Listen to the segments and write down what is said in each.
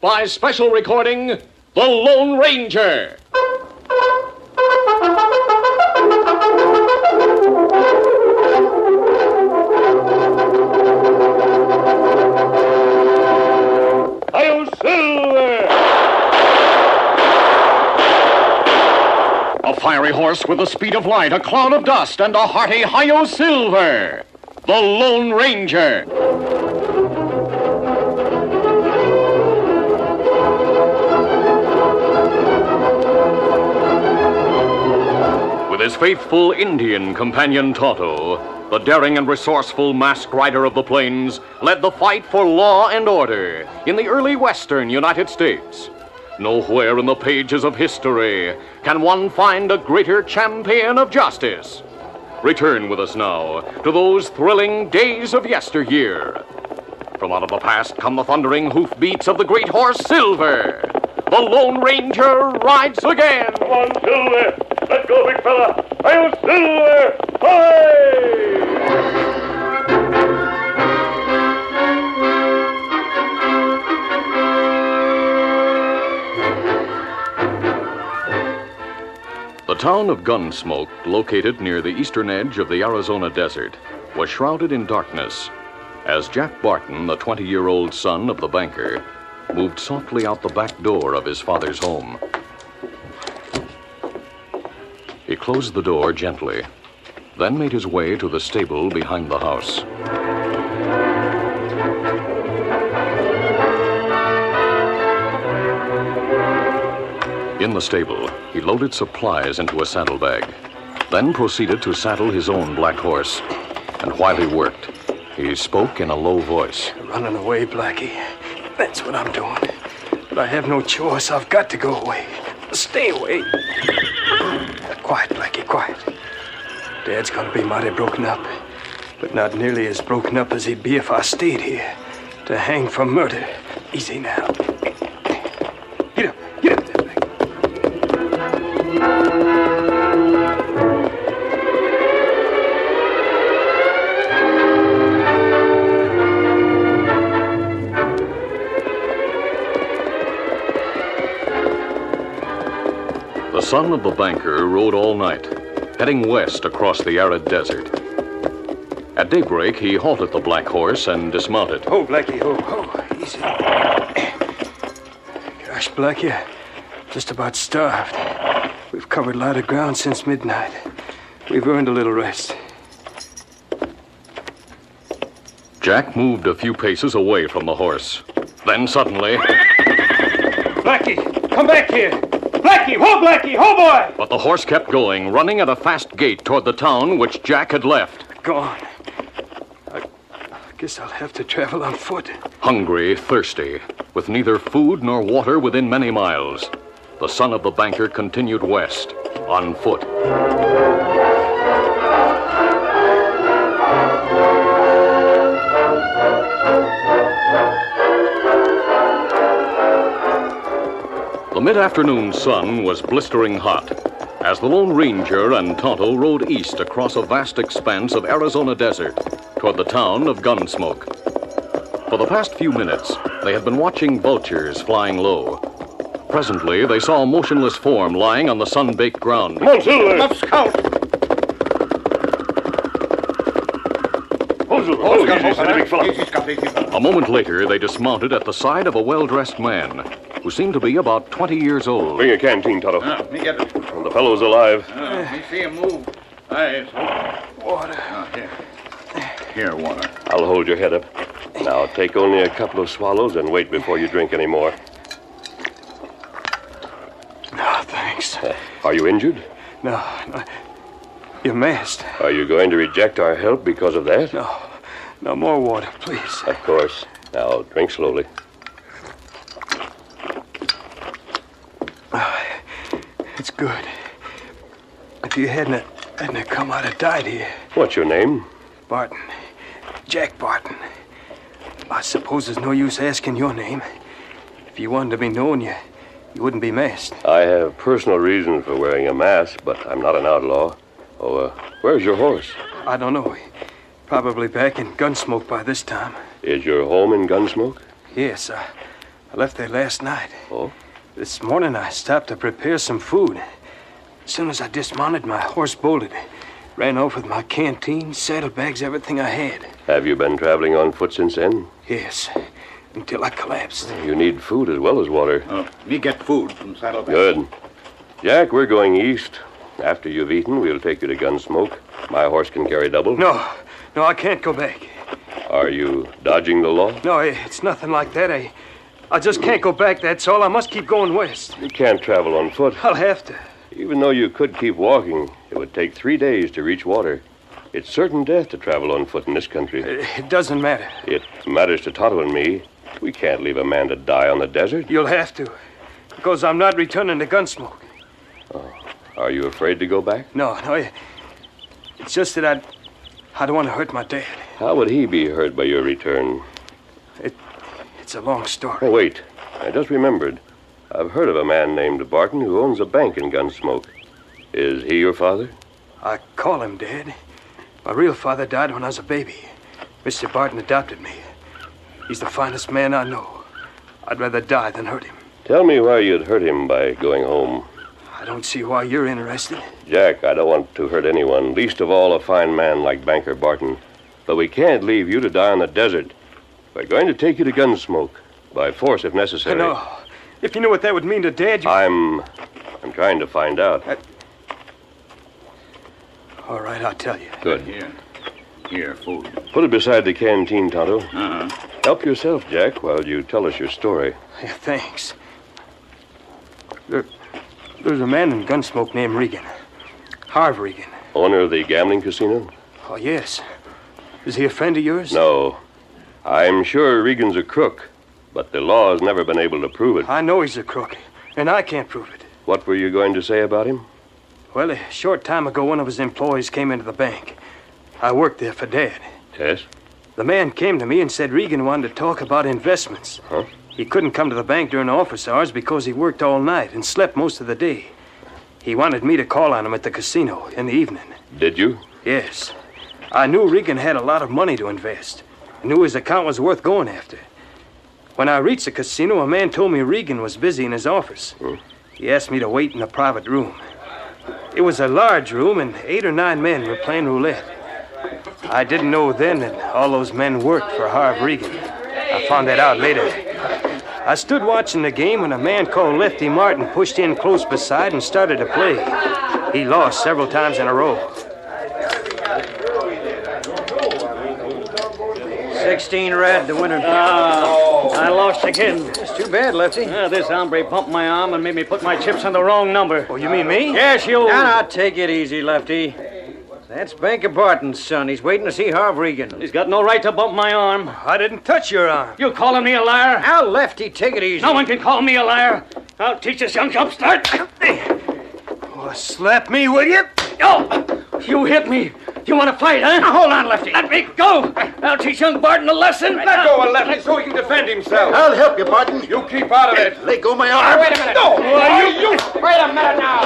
by special recording, The Lone Ranger. Hi-yo, Silver! A fiery horse with the speed of light, a cloud of dust, and a hearty Hi-yo, Silver! The Lone Ranger. With his faithful Indian companion Tonto, the daring and resourceful masked rider of the plains led the fight for law and order in the early western United States. Nowhere in the pages of history can one find a greater champion of justice. Return with us now to those thrilling days of yesteryear. From out of the past come the thundering hoofbeats of the great horse Silver. The Lone Ranger rides again. Come on, Silver. Let go, big fella. Hi-yo, Silver! Hi! The town of Gunsmoke, located near the eastern edge of the Arizona desert, was shrouded in darkness as Jack Barton, the 20-year-old son of the banker, moved softly out the back door of his father's home. He closed the door gently, then made his way to the stable behind the house. In the stable, he loaded supplies into a saddlebag, then proceeded to saddle his own black horse. And while he worked, he spoke in a low voice. Running away, Blackie. That's what I'm doing. But I have no choice. I've got to go away. Stay away. Quiet, Blackie, quiet. Dad's gonna be mighty broken up, but not nearly as broken up as he'd be if I stayed here to hang for murder. Easy now. Get up there, Blackie. The son of the banker rode all night, heading west across the arid desert. At daybreak, he halted the black horse and dismounted. Oh, Blackie, oh, easy. Gosh, Blackie, I'm just about starved. We've covered a lot of ground since midnight. We've earned a little rest. Jack moved a few paces away from the horse. Then suddenly... Blackie, come back here! Blackie, ho, boy! But the horse kept going, running at a fast gait toward the town which Jack had left. Gone. I guess I'll have to travel on foot. Hungry, thirsty, with neither food nor water within many miles, the son of the banker continued west, on foot. The mid-afternoon sun was blistering hot as the Lone Ranger and Tonto rode east across a vast expanse of Arizona desert toward the town of Gunsmoke. For the past few minutes, they had been watching vultures flying low. Presently, they saw a motionless form lying on the sun-baked ground. Come on, Silver! Let's count! A moment later, they dismounted at the side of a well-dressed man who seemed to be about 20 years old. Bring a canteen, Tonto. Let me get it. And the fellow's alive. Let me see him move. Aye, Water. here. Here, water. I'll hold your head up. Now, take only a couple of swallows and wait before you drink any more. No, thanks. Are you injured? No. You're masked. Are you going to reject our help because of that? No more water, please. Of course. Now, drink slowly. It's good. If you hadn't come, I'd have died here. What's your name? Barton. Jack Barton. I suppose there's no use asking your name. If you wanted to be known, you wouldn't be masked. I have personal reasons for wearing a mask, but I'm not an outlaw. Oh, where's your horse? I don't know. Probably back in Gunsmoke by this time. Is your home in Gunsmoke? Yes, I left there last night. Oh? This morning I stopped to prepare some food. As soon as I dismounted, my horse bolted. Ran off with my canteen, saddlebags, everything I had. Have you been traveling on foot since then? Yes, until I collapsed. You need food as well as water. Me get food from Saddleback. Good. Jack, we're going east. After you've eaten, we'll take you to Gunsmoke. My horse can carry double. No, I can't go back. Are you dodging the law? No, it's nothing like that. I just can't go back, that's all. I must keep going west. You can't travel on foot. I'll have to. Even though you could keep walking, it would take 3 days to reach water. It's certain death to travel on foot in this country. It doesn't matter. It matters to Tonto and me. We can't leave a man to die on the desert. You'll have to, because I'm not returning to Gunsmoke. Oh. Are you afraid to go back? No, it's just that I don't want to hurt my dad. How would he be hurt by your return? It's a long story. Oh, wait. I just remembered. I've heard of a man named Barton who owns a bank in Gunsmoke. Is he your father? I call him Dad. My real father died when I was a baby. Mr. Barton adopted me. He's the finest man I know. I'd rather die than hurt him. Tell me why you'd hurt him by going home. I don't see why you're interested. Jack, I don't want to hurt anyone, least of all a fine man like Banker Barton. But we can't leave you to die on the desert. We're going to take you to Gunsmoke, by force if necessary. No. If you knew what that would mean to Dad, you... I'm trying to find out. All right, I'll tell you. Good. Here, food. Put it beside the canteen, Tonto. Uh-huh. Help yourself, Jack, while you tell us your story. Yeah, thanks. There's a man in Gunsmoke named Regan. Harv Regan. Owner of the gambling casino? Oh, yes. Is he a friend of yours? No. I'm sure Regan's a crook, but the law has never been able to prove it. I know he's a crook, and I can't prove it. What were you going to say about him? Well, a short time ago, one of his employees came into the bank. I worked there for Dad. Yes? The man came to me and said Regan wanted to talk about investments. Huh? He couldn't come to the bank during office hours because he worked all night and slept most of the day. He wanted me to call on him at the casino in the evening. Did you? Yes. I knew Regan had a lot of money to invest. I knew his account was worth going after. When I reached the casino, a man told me Regan was busy in his office. He asked me to wait in a private room. It was a large room, and 8 or 9 men were playing roulette. I didn't know then that all those men worked for Harv Regan. I found that out later. I stood watching the game when a man called Lefty Martin pushed in close beside and started to play. He lost several times in a row. 16 red, the winner. I lost again. It's too bad, Lefty. This hombre bumped my arm and made me put my chips on the wrong number. Oh, you mean me? Yes, you. Now, take it easy, Lefty. That's Banker Barton's son. He's waiting to see Harv Regan. He's got no right to bump my arm. I didn't touch your arm. You calling me a liar? Now, Lefty, take it easy. No one can call me a liar. I'll teach this young upstart. Oh, slap me, will you? Oh, you hit me. You want to fight, huh? Now, hold on, Lefty. Let me go. I'll teach young Barton a lesson. Let go of Lefty so he can defend himself. I'll help you, Barton. You keep out of it. Let go of my arm. Wait a minute. No. Wait a minute now.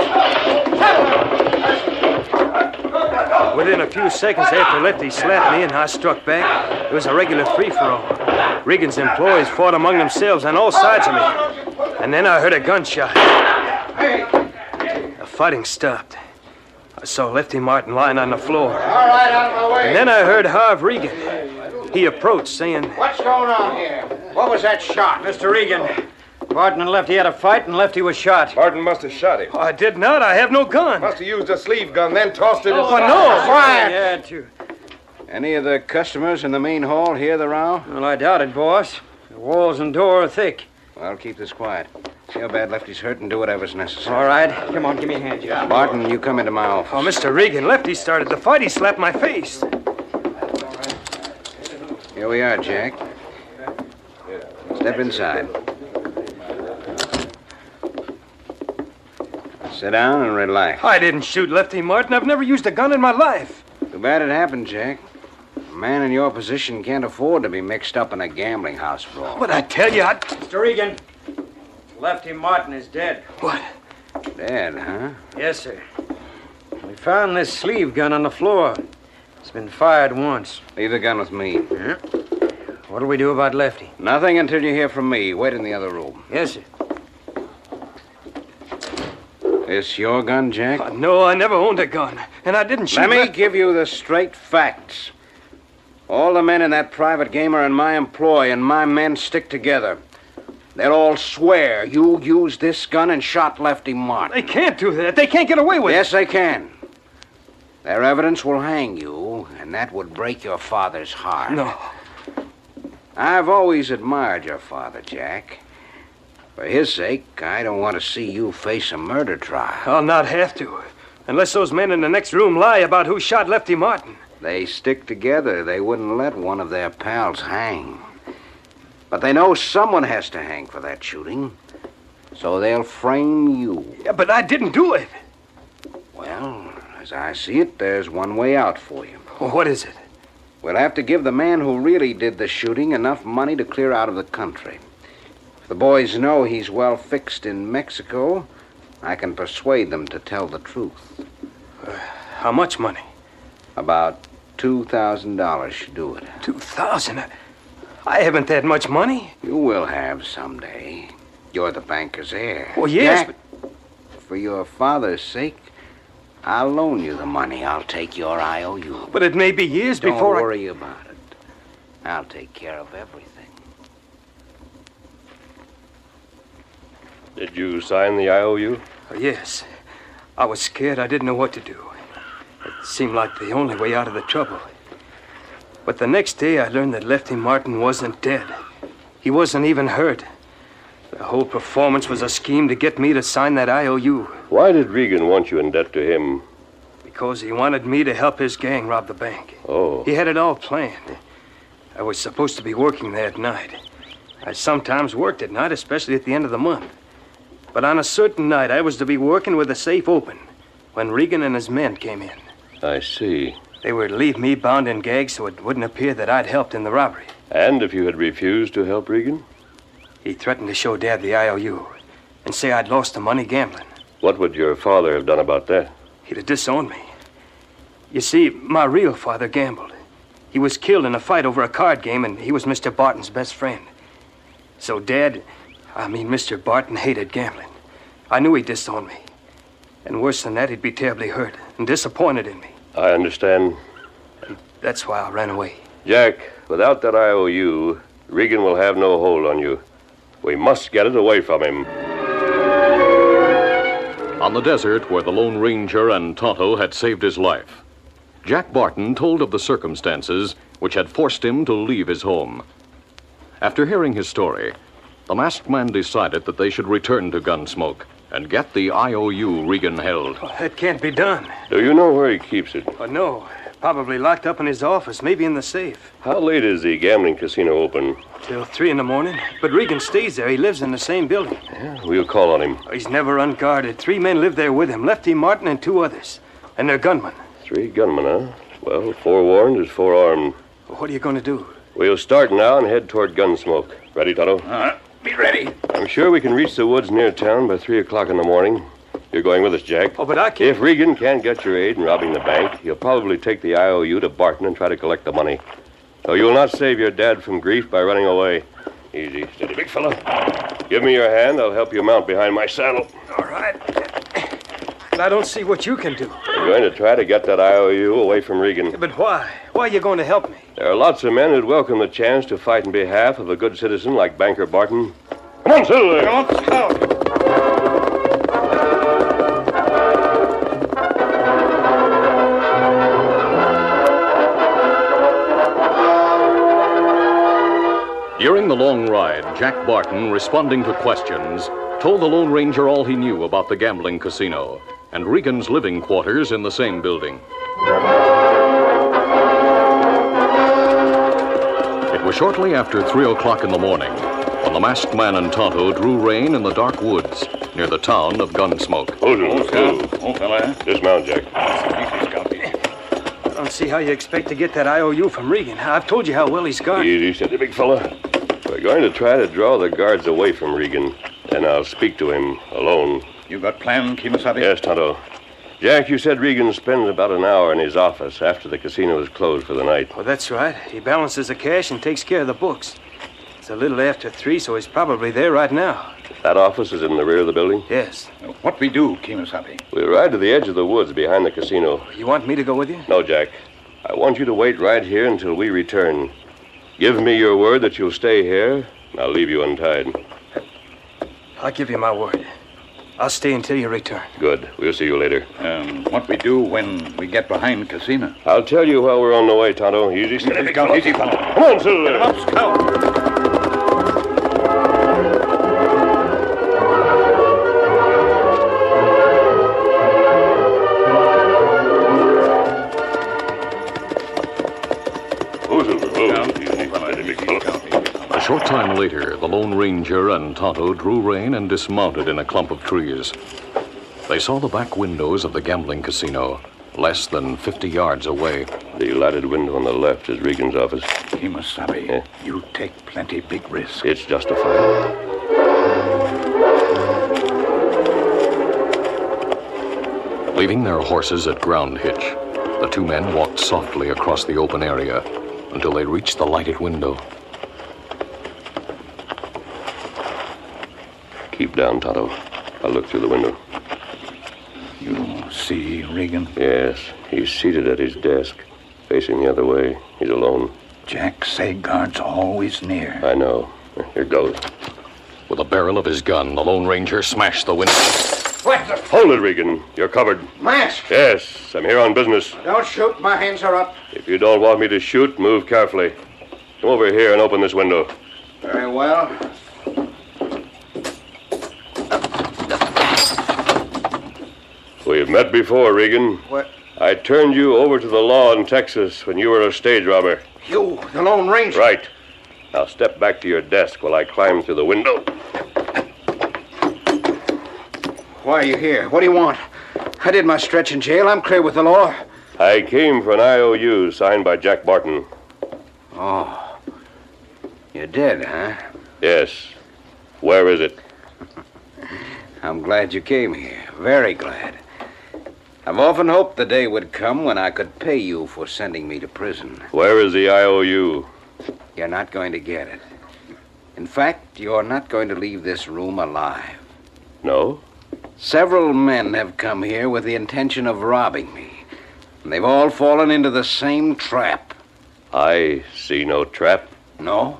Within a few seconds after Lefty slapped me and I struck back, it was a regular free-for-all. Regan's employees fought among themselves on all sides of me. And then I heard a gunshot. The fighting stopped. I saw Lefty Martin lying on the floor. All right, out of my way. And then I heard Harv Regan. He approached, saying, What's going on here? What was that shot? Mr. Regan, Barton and Lefty had a fight and Lefty was shot. Barton must have shot him. Oh, I did not. I have no gun. Must have used a sleeve gun, then tossed it. Oh, no. Quiet. Yeah, too. Any of the customers in the main hall hear the row? Well, I doubt it, boss. The walls and door are thick. Well, keep this quiet. See how bad Lefty's hurt and do whatever's necessary. All right. Come on, give me a hand, Joe. Barton, you come into my office. Oh, Mr. Regan, Lefty started the fight. He slapped my face. Here we are, Jack. Step inside. Sit down and relax. I didn't shoot Lefty Martin. I've never used a gun in my life. Too bad it happened, Jack. A man in your position can't afford to be mixed up in a gambling house brawl. But I tell you, Mr. Regan, Lefty Martin is dead. What? Dead, huh? Yes, sir. We found this sleeve gun on the floor. It's been fired once. Leave the gun with me. Yeah. What'll we do about Lefty? Nothing until you hear from me. Wait in the other room. Yes, sir. This your gun, Jack? No, I never owned a gun, and I didn't shoot. Let me give you the straight facts. All the men in that private game are in my employ, and my men stick together. They'll all swear you used this gun and shot Lefty Martin. They can't do that. They can't get away with it. Yes, they can. Their evidence will hang you, and that would break your father's heart. No. I've always admired your father, Jack. For his sake, I don't want to see you face a murder trial. I'll not have to, unless those men in the next room lie about who shot Lefty Martin. They stick together. They wouldn't let one of their pals hang. But they know someone has to hang for that shooting, so they'll frame you. Yeah, but I didn't do it. Well, as I see it, there's one way out for you. Well, what is it? We'll have to give the man who really did the shooting enough money to clear out of the country. If the boys know he's well fixed in Mexico, I can persuade them to tell the truth. How much money? About $2,000 should do it. $2,000? I haven't that much money. You will have someday. You're the banker's heir. Well, yes, Jack, for your father's sake, I'll loan you the money. I'll take your IOU. but it may be years before Don't worry about it. I'll take care of everything. Did you sign the IOU? Yes. I was scared. I didn't know what to do. It seemed like the only way out of the trouble. But the next day, I learned that Lefty Martin wasn't dead. He wasn't even hurt. The whole performance was a scheme to get me to sign that IOU. Why did Regan want you in debt to him? Because he wanted me to help his gang rob the bank. Oh. He had it all planned. I was supposed to be working there at night. I sometimes worked at night, especially at the end of the month. But on a certain night, I was to be working with the safe open when Regan and his men came in. I see. They were to leave me bound and gagged so it wouldn't appear that I'd helped in the robbery. And if you had refused to help Regan? He threatened to show Dad the IOU and say I'd lost the money gambling. What would your father have done about that? He'd have disowned me. You see, my real father gambled. He was killed in a fight over a card game, and he was Mr. Barton's best friend. So Mr. Barton hated gambling. I knew he'd disown me. And worse than that, he'd be terribly hurt and disappointed in me. I understand. That's why I ran away. Jack, without that IOU, Regan will have no hold on you. We must get it away from him. On the desert where the Lone Ranger and Tonto had saved his life, Jack Barton told of the circumstances which had forced him to leave his home. After hearing his story, the masked man decided that they should return to Gunsmoke and get the IOU Regan held. Well, that can't be done. Do you know where he keeps it? No, probably locked up in his office, maybe in the safe. How late is the gambling casino open? Till 3 a.m. But Regan stays there. He lives in the same building. Yeah, we'll call on him. He's never unguarded. 3 men live there with him, Lefty Martin and 2 others. And they're gunmen. 3 gunmen, huh? Well, forewarned is forearmed. What are you going to do? We'll start now and head toward Gunsmoke. Ready, Tonto? Be ready. I'm sure we can reach the woods near town by 3 o'clock in the morning. You're going with us, Jack. Oh, but I can't. If Regan can't get your aid in robbing the bank, he'll probably take the IOU to Barton and try to collect the money. So you'll not save your dad from grief by running away. Easy, steady, big fella. Give me your hand. I'll help you mount behind my saddle. All right. But I don't see what you can do. I'm going to try to get that IOU away from Regan. But why? Why are you going to help me? There are lots of men who'd welcome the chance to fight in behalf of a good citizen like Banker Barton. Come on, Silver! Come on, Scout. During the long ride, Jack Barton, responding to questions, told the Lone Ranger all he knew about the gambling casino and Regan's living quarters in the same building. It was shortly after 3 o'clock in the morning when the masked man and Tonto drew rein in the dark woods near the town of Gunsmoke. Oh, fella. Dismount, Jack. I don't see how you expect to get that IOU from Regan. I've told you how well he's guarded. Easy, steady, big fella. We're going to try to draw the guards away from Regan. Then I'll speak to him alone. You got plan, Kimasabi? Yes, Tonto. Jack, you said Regan spends about an hour in his office after the casino is closed for the night. Well, that's right. He balances the cash and takes care of the books. It's a little after 3, so he's probably there right now. That office is in the rear of the building? Yes. What we do, Kemosabe? We'll ride to the edge of the woods behind the casino. You want me to go with you? No, Jack. I want you to wait right here until we return. Give me your word that you'll stay here, and I'll leave you untied. I'll give you my word. I'll stay until you return. Good. We'll see you later. What we do when we get behind casino? I'll tell you while we're on the way, Tonto. Easy, steady, big fella. Easy, fella. Come on, Silver. Get him up, Scout. A short time later, the Lone Ranger and Tonto drew rein and dismounted in a clump of trees. They saw the back windows of the gambling casino, less than 50 yards away. The lighted window on the left is Regan's office. Kemosabe, Yeah. you take plenty big risk. It's justified. Leaving their horses at ground hitch, the two men walked softly across the open area until they reached the lighted window. Keep down, Tonto. I'll look through the window. You see Regan? Yes, he's seated at his desk, facing the other way. He's alone. Jack say guards always near. I know. Here goes. With the barrel of his gun, the Lone Ranger smashed the window. What the? Hold it, Regan. You're covered. Mask! Yes, I'm here on business. Don't shoot. My hands are up. If you don't want me to shoot, move carefully. Come over here and open this window. Very well. We've met before, Regan. What? I turned you over to the law in Texas when you were a stage robber. You, the Lone Ranger? Right. Now step back to your desk while I climb through the window. Why are you here? What do you want? I did my stretch in jail. I'm clear with the law. I came for an IOU signed by Jack Barton. Oh. You did, huh? Yes. Where is it? I'm glad you came here. Very glad. I've often hoped the day would come when I could pay you for sending me to prison. Where is the IOU? You're not going to get it. In fact, you're not going to leave this room alive. No? Several men have come here with the intention of robbing me. And they've all fallen into the same trap. I see no trap. No?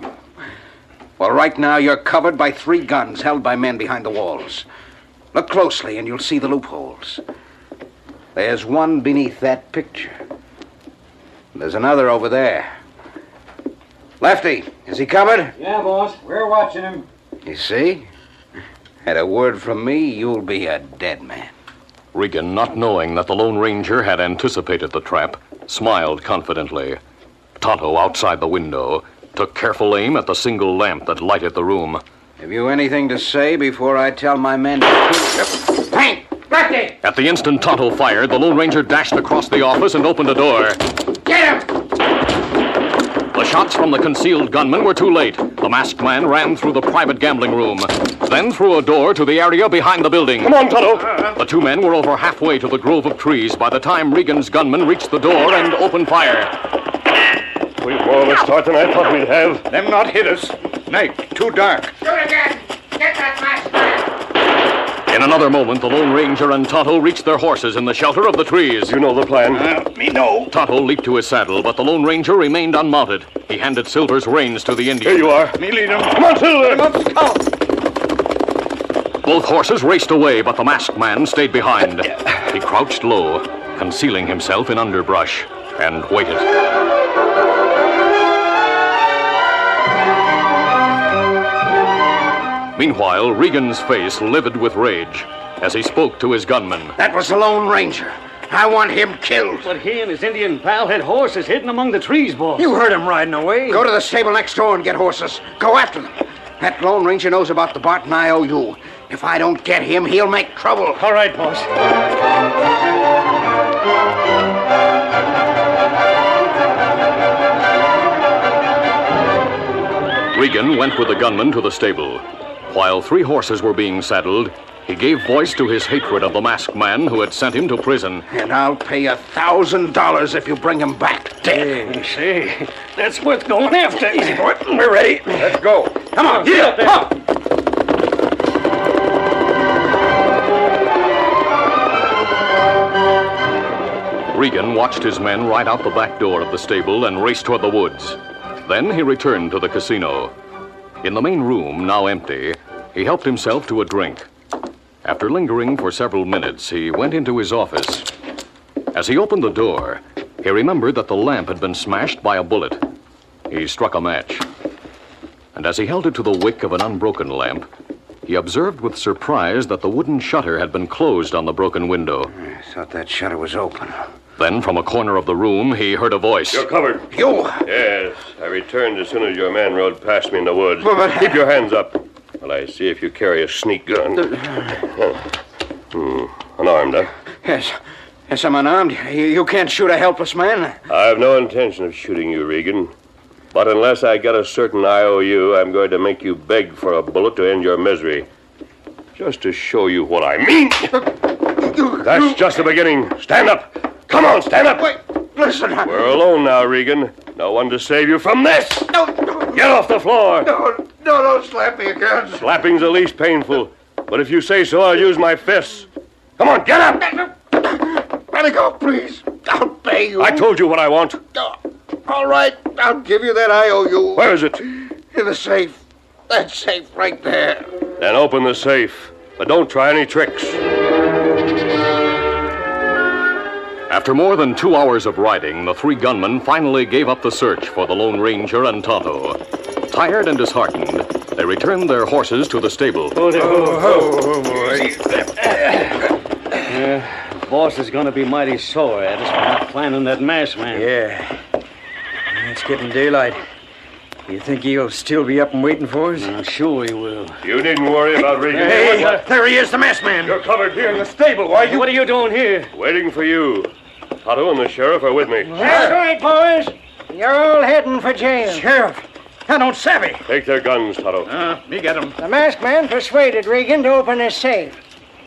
Well, right now you're covered by 3 guns held by men behind the walls. Look closely and you'll see the loopholes. There's one beneath that picture. There's another over there. Lefty, is he covered? Yeah, boss. We're watching him. You see? At a word from me, you'll be a dead man. Regan, not knowing that the Lone Ranger had anticipated the trap, smiled confidently. Tonto, outside the window, took careful aim at the single lamp that lighted the room. Have you anything to say before I tell my men to... Hey! Lefty! At the instant Tonto fired, the Lone Ranger dashed across the office and opened a door. Get him! The shots from the concealed gunman were too late. The masked man ran through the private gambling room, then through a door to the area behind the building. Come on, Tonto. The two men were over halfway to the grove of trees by the time Regan's gunman reached the door and opened fire. We've more of a start than I thought we'd have. Them not hit us. Night, too dark. Shoot again! Get that masked man! In another moment, the Lone Ranger and Tonto reached their horses in the shelter of the trees. You know the plan. Me no. Tonto leaped to his saddle, but the Lone Ranger remained unmounted. He handed Silver's reins to the Indian. Here you are. Me lead him. Come on, Silver. Both horses raced away, but the masked man stayed behind. He crouched low, concealing himself in underbrush, and waited. Meanwhile, Regan's face livid with rage as he spoke to his gunman. That was the Lone Ranger. I want him killed. But he and his Indian pal had horses hidden among the trees, boss. You heard him riding away. Go to the stable next door and get horses. Go after them. That Lone Ranger knows about the Barton IOU. If I don't get him, he'll make trouble. All right, boss. Regan went with the gunman to the stable. While 3 horses were being saddled, He gave voice to his hatred of the masked man who had sent him to prison. And I'll pay $1,000 if you bring him back dead. Hey, say, that's worth going after. Easy, boy. We're ready. Let's go. Come on, get up. Regan watched his men ride out the back door of the stable and race toward the woods. Then he returned to the casino. In the main room, now empty, he helped himself to a drink. After lingering for several minutes, he went into his office. As he opened the door, he remembered that the lamp had been smashed by a bullet. He struck a match. And as he held it to the wick of an unbroken lamp, he observed with surprise that the wooden shutter had been closed on the broken window. I thought that shutter was open. Then, from a corner of the room, he heard a voice. You're covered. You! Yes, I returned as soon as your man rode past me in the woods. But- Keep your hands up while I see if you carry a sneak gun. Unarmed, huh? Yes. Yes, I'm unarmed. You can't shoot a helpless man. I have no intention of shooting you, Regan. But unless I get a certain IOU, I'm going to make you beg for a bullet to end your misery. Just to show you what I mean. That's just the beginning. Stand up. Come on, stand up. Wait, listen. We're alone now, Regan. No one to save you from this. No, Get off the floor. don't slap me again. Slapping's the least painful. But if you say so, I'll use my fists. Come on, get up. Let it go, please. I'll pay you. I told you what I want. All right, I'll give you that IOU. Where is it? In the safe. That safe right there. Then open the safe. But don't try any tricks. After more than 2 hours of riding, the three gunmen finally gave up the search for the Lone Ranger and Tonto. Tired and disheartened, they returned their horses to the stable. Oh, boy. The boss is going to be mighty sore at us for not planning that masked man. Yeah. It's getting daylight. You think he'll still be up and waiting for us? I'm sure he will. You needn't worry about Regan. Hey, there he is, the masked man. You're covered here in the stable. Why What are you doing here? Waiting for you. Tonto and the sheriff are with me. That's right, boys. You're all heading for jail. Sheriff, I don't savvy. Take their guns, Tonto. Me get him. The masked man persuaded Regan to open his safe.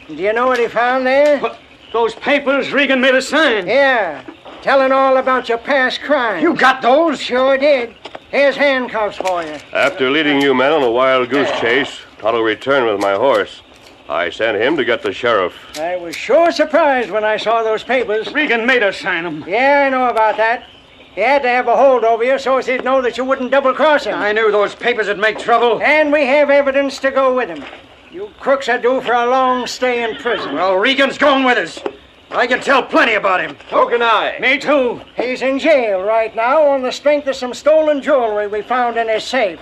Do you know what he found there? What? Those papers Regan made us sign. Yeah, telling all about your past crimes. You got those? Sure did. Here's handcuffs for you. After leading you men on a wild goose chase, Tonto returned with my horse. I sent him to get the sheriff. I was sure surprised when I saw those papers. Regan made us sign them. Yeah, I know about that. He had to have a hold over you so as he'd know that you wouldn't double-cross him. I knew those papers would make trouble. And we have evidence to go with him. You crooks are due for a long stay in prison. Well, Regan's going with us. I can tell plenty about him. So can I. Me too. He's in jail right now on the strength of some stolen jewelry we found in his safe.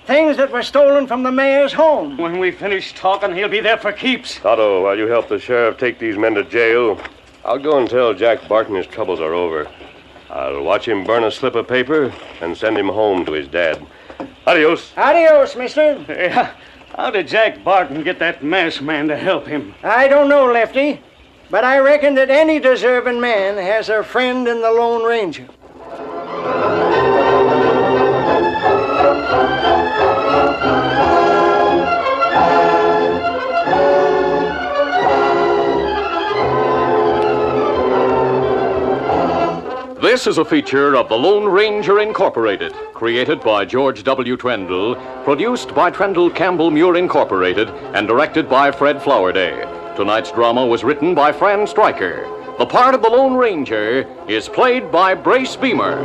Things that were stolen from the mayor's home. When we finish talking, he'll be there for keeps. Tonto, while you help the sheriff take these men to jail, I'll go and tell Jack Barton his troubles are over. I'll watch him burn a slip of paper and send him home to his dad. Adios. Adios, mister. Yeah. How did Jack Barton get that masked man to help him? I don't know, Lefty, but I reckon that any deserving man has a friend in the Lone Ranger. This is a feature of the Lone Ranger Incorporated, created by George W. Trendle, produced by Trendle Campbell Muir Incorporated, and directed by Fred Flowerday. Tonight's drama was written by Fran Stryker. The part of the Lone Ranger is played by Brace Beamer.